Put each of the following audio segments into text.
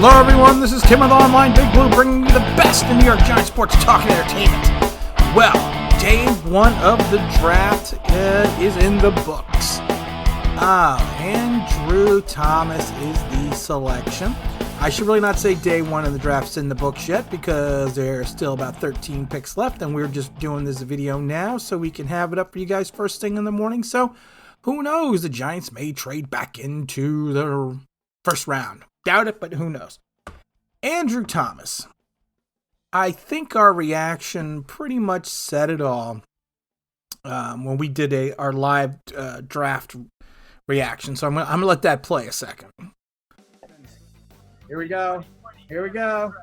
Hello everyone, this is Tim with Online Big Blue, bringing you the best in New York Giants sports talk and entertainment. Well, day one of the draft is in the books. Andrew Thomas is the selection. I should really not say day one of the draft's in the books yet, because there's still about 13 picks left, and we're just doing this video now so we can have it up for you guys first thing in the morning. So, who knows? The Giants may trade back into the first round. Doubt it, but who knows? Andrew Thomas. I think our reaction pretty much said it all when we did our live draft reaction. So I'm gonna let that play a second. Here we go. Here we go.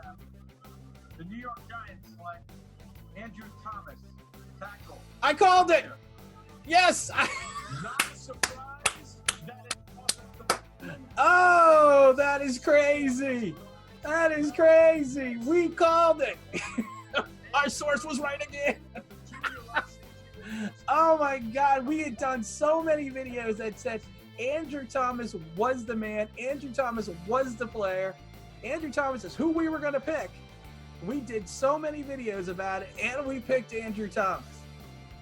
The New York Giants select Andrew Thomas, tackle. I called it. Yes. Not surprised that it wasn't. Oh, that is crazy. That is crazy. We called it. Our source was right again. Oh my God. We had done so many videos that said Andrew Thomas was the man. Andrew Thomas was the player. Andrew Thomas is who we were going to pick. We did so many videos about it, and we picked Andrew Thomas.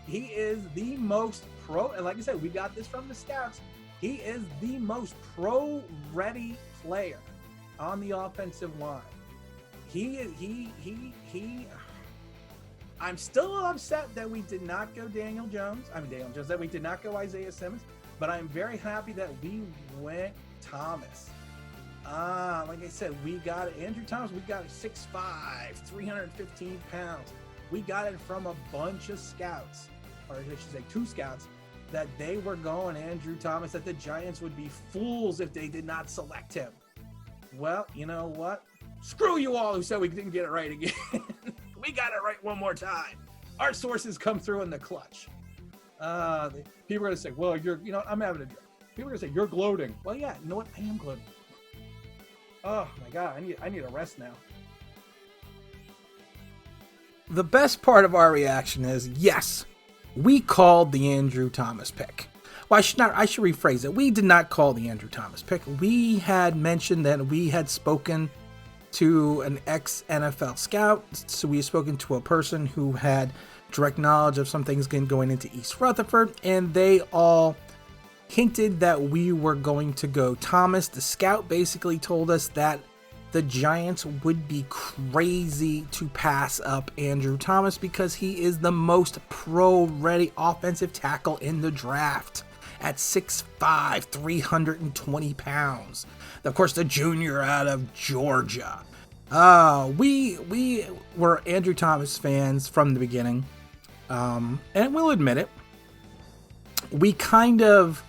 He is the most and like I said, we got this from the scouts. He is the most pro-ready player on the offensive line. I'm still upset that we did not go Daniel Jones, that we did not go Isaiah Simmons, but I'm very happy that we went Thomas. Like I said, we got Andrew Thomas. We got 6'5", 315 pounds. We got it from a bunch of scouts, or I should say 2 scouts, that they were going Andrew Thomas, that the Giants would be fools if they did not select him. Well, you know what? Screw you all who said we didn't get it right again. We got it right one more time. Our sources come through in the clutch. People are going to say, well, I'm having a drink. People are going to say, you're gloating. Well, yeah, you know what? I am gloating. Oh my God, I need a rest now. The best part of our reaction is, yes, we called the Andrew Thomas pick. Well, I should rephrase it. We did not call the Andrew Thomas pick. We had mentioned that we had spoken to an ex-NFL scout. So we had spoken to a person who had direct knowledge of some things going into East Rutherford, and they all hinted that we were going to go Thomas. The scout basically told us that the Giants would be crazy to pass up Andrew Thomas because he is the most pro-ready offensive tackle in the draft at 6'5", 320 pounds. Of course, the junior out of Georgia. We were Andrew Thomas fans from the beginning, and we'll admit it. We kind of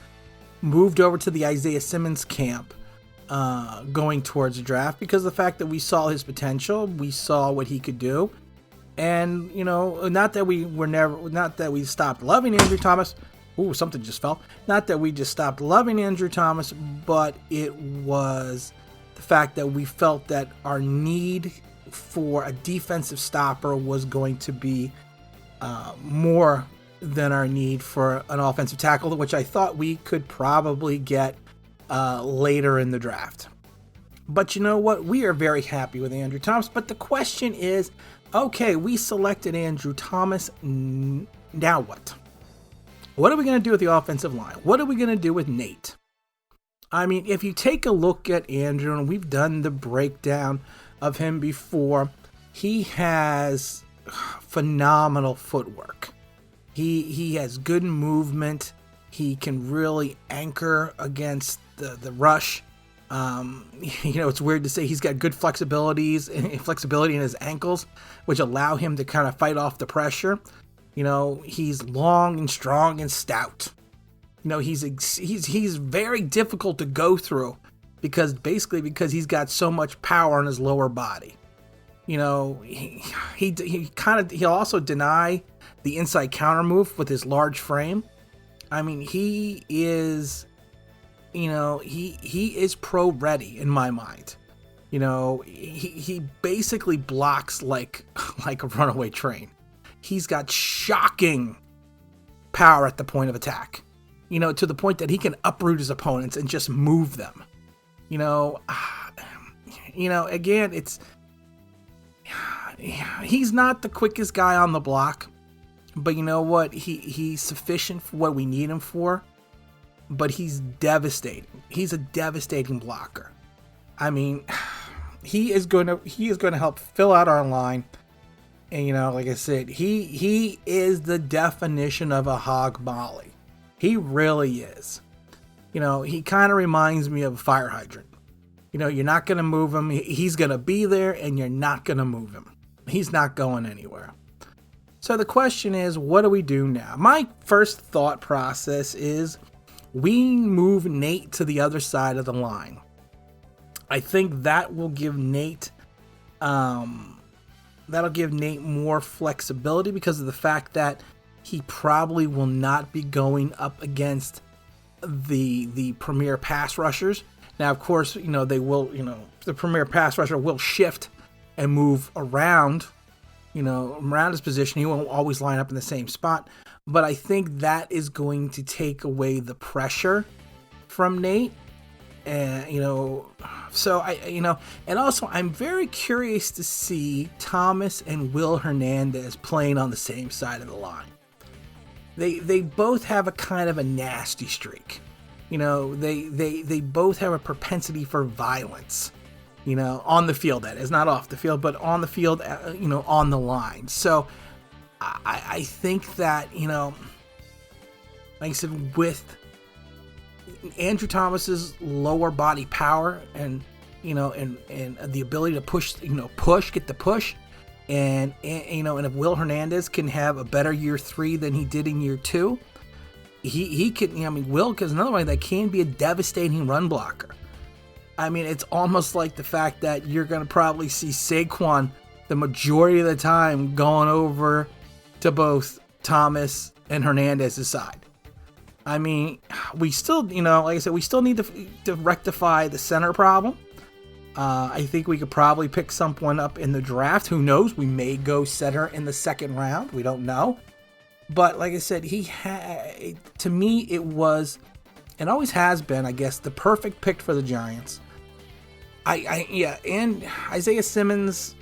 moved over to the Isaiah Simmons camp going towards the draft because of the fact that we saw his potential, we saw what he could do, and not that we stopped loving Andrew Thomas. Ooh, something just fell. Not that we just stopped loving Andrew Thomas, but it was the fact that we felt that our need for a defensive stopper was going to be more than our need for an offensive tackle, which I thought we could probably get later in the draft. But you know what? We are very happy with Andrew Thomas. But the question is, okay, we selected Andrew Thomas. Now what? What are we going to do with the offensive line? What are we going to do with Nate? I mean, if you take a look at Andrew, and we've done the breakdown of him before, he has phenomenal footwork. He has good movement. He can really anchor against the rush. It's weird to say he's got good flexibility in his ankles, which allow him to kind of fight off the pressure. He's long and strong and stout. He's very difficult to go through because he's got so much power in his lower body. He'll also deny the inside counter move with his large frame. I mean, he is pro ready in my mind. He basically blocks like a runaway train. He's got shocking power at the point of attack, to the point that he can uproot his opponents and just move them. again, he's not the quickest guy on the block, but you know what? He's sufficient for what we need him for. But he's devastating. He's a devastating blocker. I mean, he is going to help fill out our line. And like I said, he is the definition of a hog molly. He really is. He kind of reminds me of a fire hydrant. You're not going to move him. He's going to be there, and you're not going to move him. He's not going anywhere. So the question is, what do we do now? My first thought process is we move Nate to the other side of the line. I think that will give Nate more flexibility because of the fact that he probably will not be going up against the premier pass rushers. Now, of course, they will, the premier pass rusher will shift and move around, around his position. He won't always line up in the same spot. But I think that is going to take away the pressure from Nate. And, so and also I'm very curious to see Thomas and Will Hernandez playing on the same side of the line. They both have a kind of a nasty streak. They both have a propensity for violence, on the field, that is, not off the field, but on the field, on the line. So I think that, like I said, with Andrew Thomas's lower body power and, and the ability to push, get the push. And if Will Hernandez can have a better year 3 than he did in year 2, he could, Will, because another one that can be a devastating run blocker. I mean, it's almost like the fact that you're going to probably see Saquon the majority of the time going over to both Thomas and Hernandez's side. I mean, we still, like I said, we still need to rectify the center problem. I think we could probably pick someone up in the draft. Who knows? We may go center in the second round. We don't know. But like I said, to me, it was, and always has been, I guess, the perfect pick for the Giants. And Isaiah Simmons,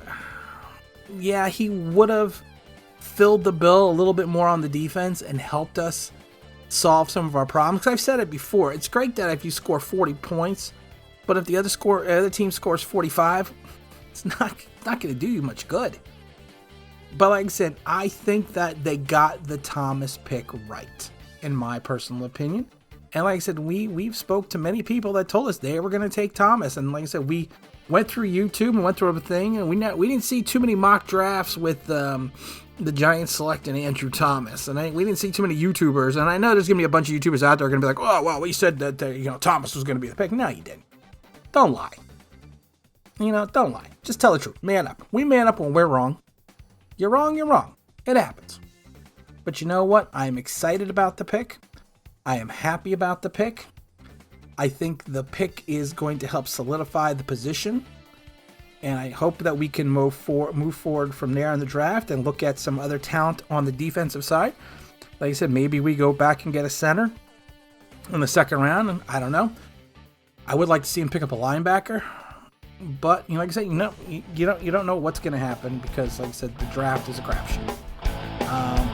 he would have filled the bill a little bit more on the defense and helped us solve some of our problems. Because I've said it before, it's great that if you score 40 points, but if the other team scores 45, it's not going to do you much good. But like I said, I think that they got the Thomas pick right, in my personal opinion. And like I said, we've spoke to many people that told us they were going to take Thomas. And like I said, we went through YouTube and went through everything, and we didn't see too many mock drafts with the Giants selecting Andrew Thomas. And we didn't see too many YouTubers. And I know there's going to be a bunch of YouTubers out there going to be like, oh, well, we said that Thomas was going to be the pick. No, you didn't. Don't lie. Don't lie. Just tell the truth. Man up. We man up when we're wrong. You're wrong, you're wrong. It happens. But you know what? I am excited about the pick. I am happy about the pick. I think the pick is going to help solidify the position. And I hope that we can move forward from there in the draft and look at some other talent on the defensive side. Like I said, maybe we go back and get a center in the second round. And I don't know. I would like to see him pick up a linebacker. But, like I said, you don't know what's going to happen because, like I said, the draft is a crapshoot.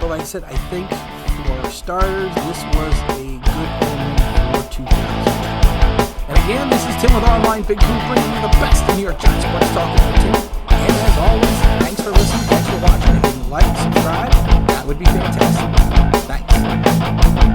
But like I said, I think for starters, this was a good omen for 2000. And again, this is Tim with Online Big Blue, bringing you the best in New York Giants sports talk and entertainment. And as always, thanks for listening, thanks for watching. If you like, subscribe, that would be fantastic. Thanks.